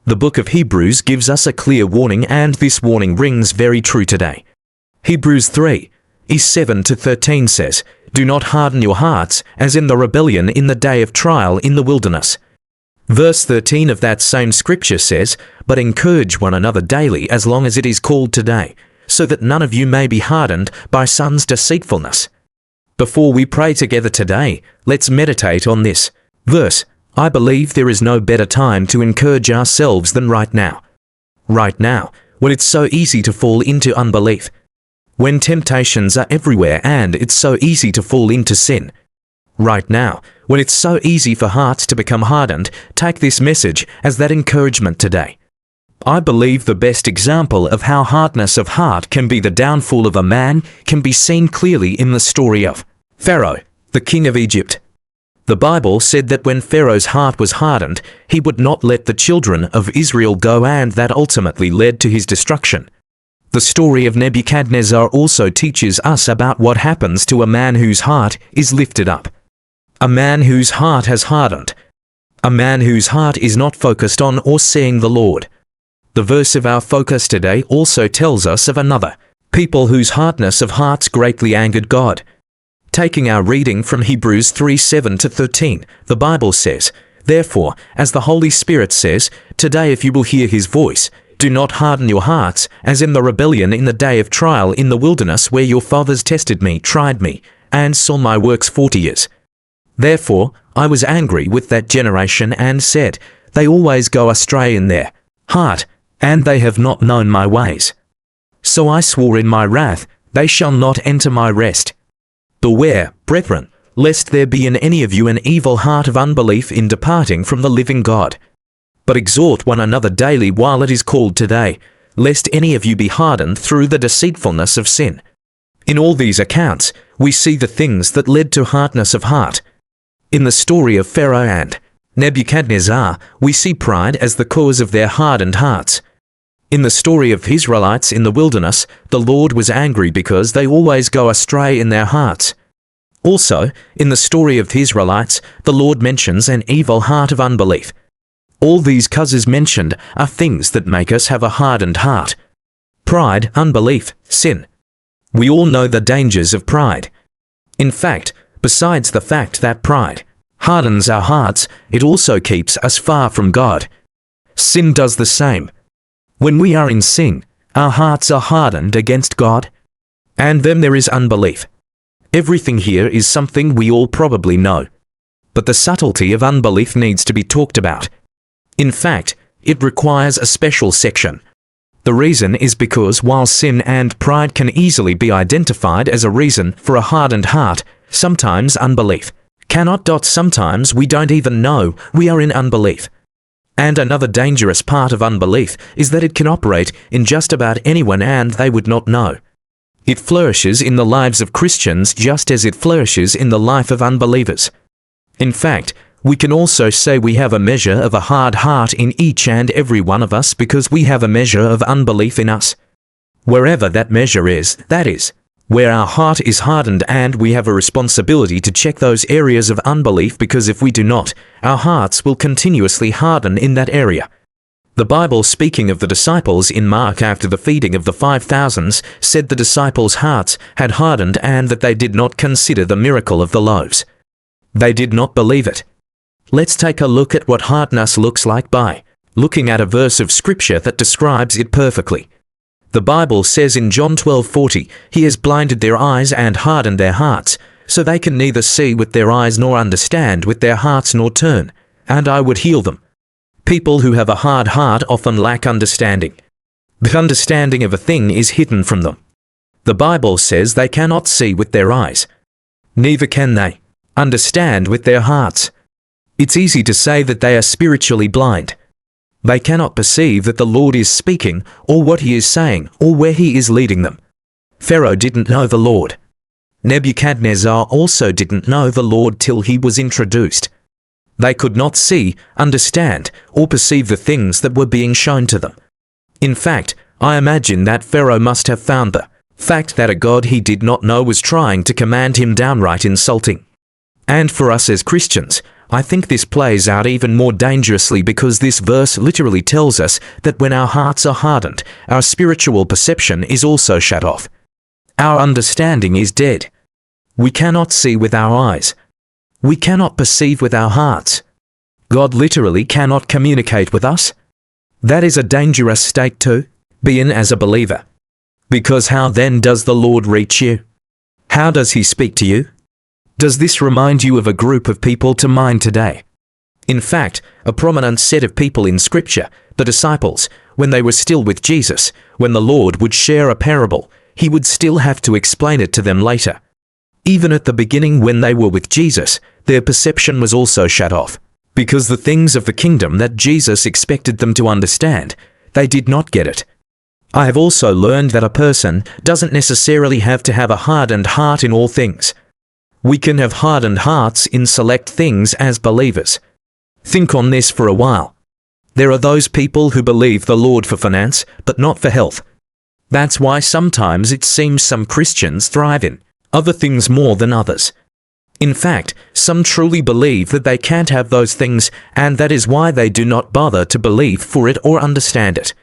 The book of Hebrews gives us a clear warning, and this warning rings very true today. Hebrews 3:7-13 says, "Do not harden your hearts, as in the rebellion in the day of trial in the wilderness." Verse 13 of that same scripture says, "But encourage one another daily as long as it is called today, so that none of you may be hardened by son's deceitfulness." Before we pray together today, let's meditate on this verse. I believe there is no better time to encourage ourselves than right now. Right now, when it's so easy to fall into unbelief. When temptations are everywhere and it's so easy to fall into sin. Right now, when it's so easy for hearts to become hardened, take this message as that encouragement today. I believe the best example of how hardness of heart can be the downfall of a man can be seen clearly in the story of Pharaoh, the king of Egypt. The Bible said that when Pharaoh's heart was hardened, he would not let the children of Israel go, and that ultimately led to his destruction. The story of Nebuchadnezzar also teaches us about what happens to a man whose heart is lifted up. A man whose heart has hardened. A man whose heart is not focused on or seeing the Lord. The verse of our focus today also tells us of another people whose hardness of hearts greatly angered God. Taking our reading from Hebrews 3:7-13, the Bible says, "Therefore, as the Holy Spirit says, today if you will hear his voice, do not harden your hearts, as in the rebellion in the day of trial in the wilderness, where your fathers tested me, tried me, and saw my works 40 years. Therefore, I was angry with that generation and said, they always go astray in their heart, and they have not known my ways. So I swore in my wrath, they shall not enter my rest. Beware, brethren, lest there be in any of you an evil heart of unbelief in departing from the living God. But exhort one another daily while it is called today, lest any of you be hardened through the deceitfulness of sin." In all these accounts, we see the things that led to hardness of heart. In the story of Pharaoh and Nebuchadnezzar, we see pride as the cause of their hardened hearts. In the story of the Israelites in the wilderness, the Lord was angry because they always go astray in their hearts. Also, in the story of the Israelites, the Lord mentions an evil heart of unbelief. All these causes mentioned are things that make us have a hardened heart. Pride, unbelief, sin. We all know the dangers of pride. In fact, besides the fact that pride hardens our hearts, it also keeps us far from God. Sin does the same. When we are in sin, our hearts are hardened against God. And then there is unbelief. Everything here is something we all probably know. But the subtlety of unbelief needs to be talked about. In fact, it requires a special section. The reason is because while sin and pride can easily be identified as a reason for a hardened heart, sometimes unbelief cannot. Sometimes we don't even know we are in unbelief. And another dangerous part of unbelief is that it can operate in just about anyone and they would not know. It flourishes in the lives of Christians just as it flourishes in the life of unbelievers. In fact, we can also say we have a measure of a hard heart in each and every one of us because we have a measure of unbelief in us. Wherever that measure is, that is where our heart is hardened, and we have a responsibility to check those areas of unbelief, because if we do not, our hearts will continuously harden in that area. The Bible, speaking of the disciples in Mark after the feeding of the 5,000, said the disciples' hearts had hardened and that they did not consider the miracle of the loaves. They did not believe it. Let's take a look at what hardness looks like by looking at a verse of Scripture that describes it perfectly. The Bible says in John 12:40, "He has blinded their eyes and hardened their hearts, so they can neither see with their eyes nor understand with their hearts nor turn, and I would heal them." People who have a hard heart often lack understanding. The understanding of a thing is hidden from them. The Bible says they cannot see with their eyes. Neither can they understand with their hearts. It's easy to say that they are spiritually blind. They cannot perceive that the Lord is speaking, or what he is saying, or where he is leading them. Pharaoh didn't know the Lord. Nebuchadnezzar also didn't know the Lord till he was introduced. They could not see, understand, or perceive the things that were being shown to them. In fact, I imagine that Pharaoh must have found the fact that a God he did not know was trying to command him downright insulting. And for us as Christians, I think this plays out even more dangerously because this verse literally tells us that when our hearts are hardened, our spiritual perception is also shut off. Our understanding is dead. We cannot see with our eyes. We cannot perceive with our hearts. God literally cannot communicate with us. That is a dangerous state to be in as a believer. Because how then does the Lord reach you? How does He speak to you? Does this remind you of a group of people to mind today? In fact, a prominent set of people in Scripture, the disciples, when they were still with Jesus, when the Lord would share a parable, He would still have to explain it to them later. Even at the beginning when they were with Jesus, their perception was also shut off. Because the things of the kingdom that Jesus expected them to understand, they did not get it. I have also learned that a person doesn't necessarily have to have a hardened heart in all things. We can have hardened hearts in select things as believers. Think on this for a while. There are those people who believe the Lord for finance, but not for health. That's why sometimes it seems some Christians thrive in other things more than others. In fact, some truly believe that they can't have those things, and that is why they do not bother to believe for it or understand it.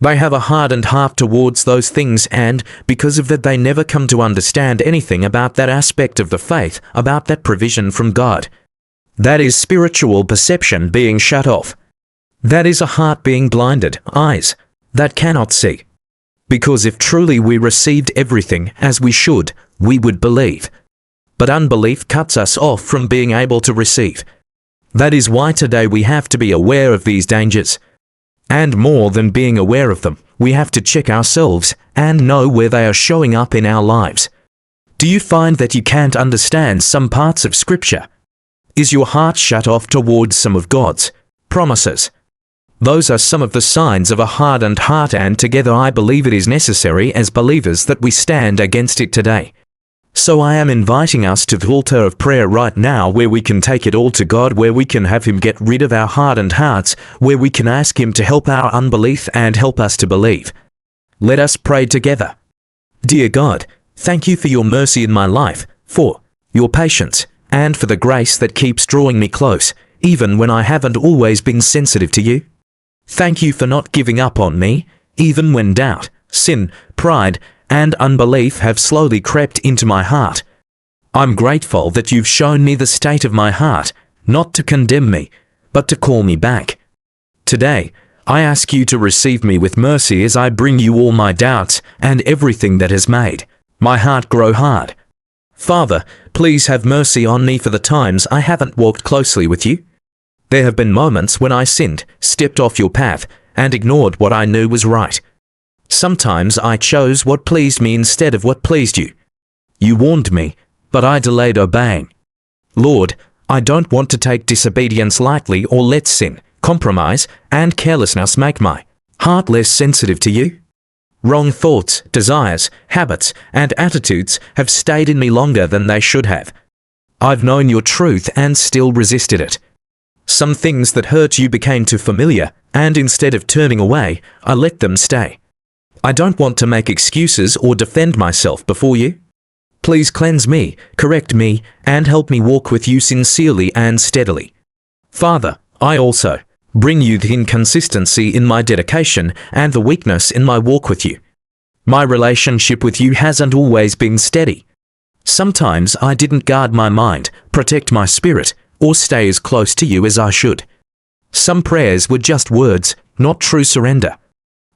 They have a hardened heart towards those things, and because of that they never come to understand anything about that aspect of the faith, about that provision from God. That is spiritual perception being shut off. That is a heart being blinded, eyes that cannot see. Because if truly we received everything as we should, we would believe. But unbelief cuts us off from being able to receive. That is why today we have to be aware of these dangers. And more than being aware of them, we have to check ourselves and know where they are showing up in our lives. Do you find that you can't understand some parts of Scripture? Is your heart shut off towards some of God's promises? Those are some of the signs of a hardened heart, and together I believe it is necessary as believers that we stand against it today. So I am inviting us to the altar of prayer right now, where we can take it all to God, where we can have Him get rid of our hardened hearts, where we can ask Him to help our unbelief and help us to believe. Let us pray together. Dear God, thank You for Your mercy in my life, for Your patience, and for the grace that keeps drawing me close, even when I haven't always been sensitive to You. Thank You for not giving up on me, even when doubt, sin, pride, and unbelief have slowly crept into my heart. I'm grateful that You've shown me the state of my heart, not to condemn me, but to call me back. Today, I ask You to receive me with mercy as I bring You all my doubts and everything that has made my heart grow hard. Father, please have mercy on me for the times I haven't walked closely with You. There have been moments when I sinned, stepped off Your path, and ignored what I knew was right. Sometimes I chose what pleased me instead of what pleased You. You warned me, but I delayed obeying. Lord, I don't want to take disobedience lightly or let sin, compromise, and carelessness make my heart less sensitive to You. Wrong thoughts, desires, habits, and attitudes have stayed in me longer than they should have. I've known Your truth and still resisted it. Some things that hurt You became too familiar, and instead of turning away, I let them stay. I don't want to make excuses or defend myself before You. Please cleanse me, correct me, and help me walk with You sincerely and steadily. Father, I also bring You the inconsistency in my dedication and the weakness in my walk with You. My relationship with You hasn't always been steady. Sometimes I didn't guard my mind, protect my spirit, or stay as close to You as I should. Some prayers were just words, not true surrender.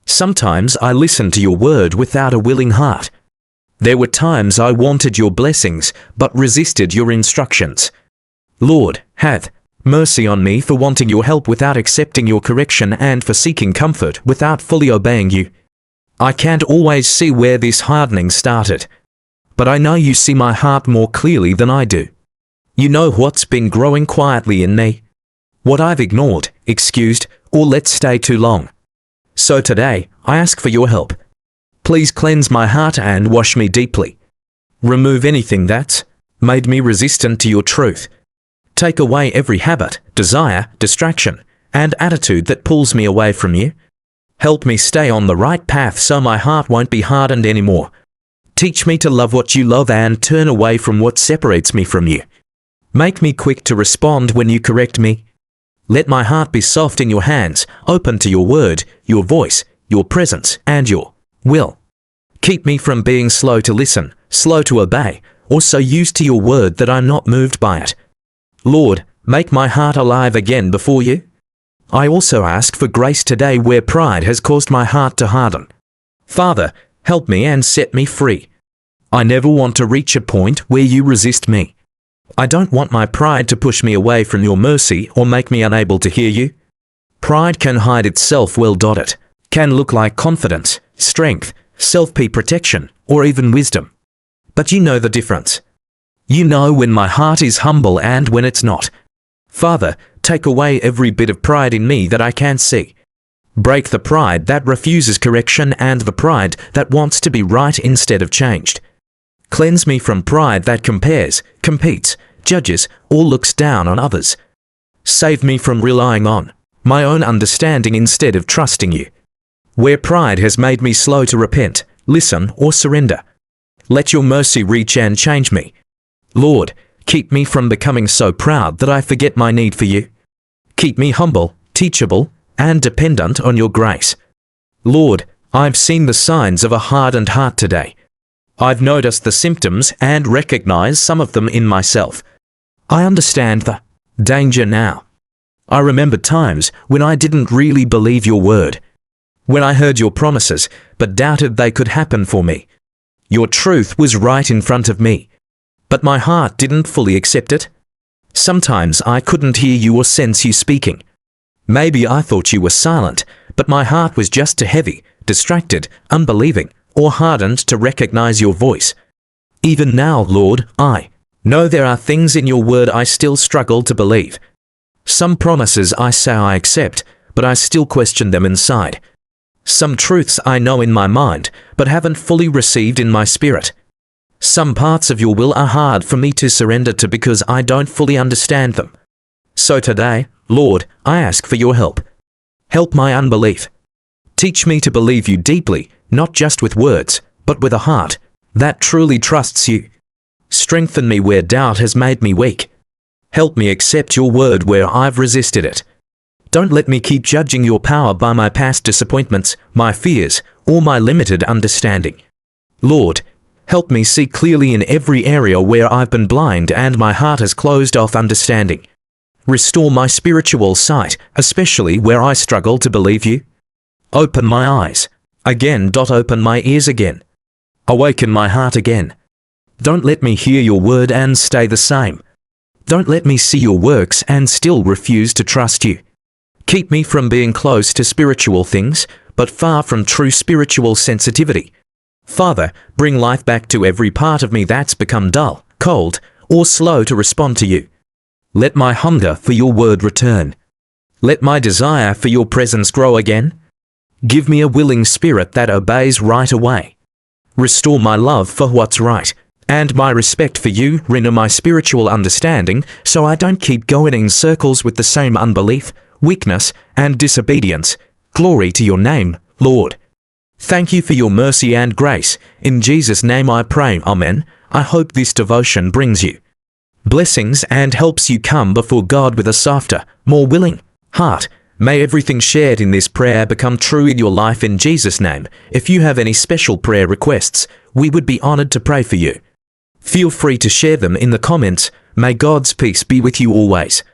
Sometimes I listened to Your word without a willing heart. There were times I wanted Your blessings, but resisted Your instructions. Lord, have mercy on me for wanting Your help without accepting Your correction, and for seeking comfort without fully obeying You. I can't always see where this hardening started, but I know You see my heart more clearly than I do. You know what's been growing quietly in me, what I've ignored, excused, or let stay too long. So today, I ask for Your help. Please cleanse my heart and wash me deeply. Remove anything that's made me resistant to Your truth. Take away every habit, desire, distraction, and attitude that pulls me away from You. Help me stay on the right path so my heart won't be hardened anymore. Teach me to love what You love and turn away from what separates me from You. Make me quick to respond when you correct me. Let my heart be soft in your hands, open to your word, your voice, your presence, and your will. Keep me from being slow to listen, slow to obey, or so used to your word that I'm not moved by it. Lord, make my heart alive again before you. I also ask for grace today where pride has caused my heart to harden. Father, help me and set me free. I never want to reach a point where you resist me. I don't want my pride to push me away from your mercy or make me unable to hear you. Pride can hide itself well. It can look like confidence, strength, self-protection, or even wisdom. But you know the difference. You know when my heart is humble and when it's not. Father, take away every bit of pride in me that I can't see. Break the pride that refuses correction and the pride that wants to be right instead of changed. Cleanse me from pride that compares, competes, judges, or looks down on others. Save me from relying on my own understanding instead of trusting you. Where pride has made me slow to repent, listen, or surrender, let your mercy reach and change me. Lord, keep me from becoming so proud that I forget my need for you. Keep me humble, teachable, and dependent on your grace. Lord, I've seen the signs of a hardened heart today. I've noticed the symptoms and recognized some of them in myself. I understand the danger now. I remember times when I didn't really believe your word, when I heard your promises but doubted they could happen for me. Your truth was right in front of me, but my heart didn't fully accept it. Sometimes I couldn't hear you or sense you speaking. Maybe I thought you were silent, but my heart was just too heavy, distracted, unbelieving, or hardened to recognize your voice. Even now, Lord, I know there are things in your word I still struggle to believe. Some promises I say I accept, but I still question them inside. Some truths I know in my mind, but haven't fully received in my spirit. Some parts of your will are hard for me to surrender to because I don't fully understand them. So today, Lord, I ask for your help. Help my unbelief. Teach me to believe you deeply, not just with words, but with a heart that truly trusts you. Strengthen me where doubt has made me weak. Help me accept your word where I've resisted it. Don't let me keep judging your power by my past disappointments, my fears, or my limited understanding. Lord, help me see clearly in every area where I've been blind and my heart has closed off understanding. Restore my spiritual sight, especially where I struggle to believe you. Open my eyes again. Open my ears again. Awaken my heart again. Don't let me hear your word and stay the same. Don't let me see your works and still refuse to trust you. Keep me from being close to spiritual things, but far from true spiritual sensitivity. Father, bring life back to every part of me that's become dull, cold, or slow to respond to you. Let my hunger for your word return. Let my desire for your presence grow again. Give me a willing spirit that obeys right away. Restore my love for what's right, and my respect for you. Renew my spiritual understanding so I don't keep going in circles with the same unbelief, weakness, and disobedience. Glory to your name, Lord. Thank you for your mercy and grace. In Jesus' name I pray, Amen. I hope this devotion brings you blessings and helps you come before God with a softer, more willing heart. May everything shared in this prayer become true in your life in Jesus' name. If you have any special prayer requests, we would be honored to pray for you. Feel free to share them in the comments. May God's peace be with you always.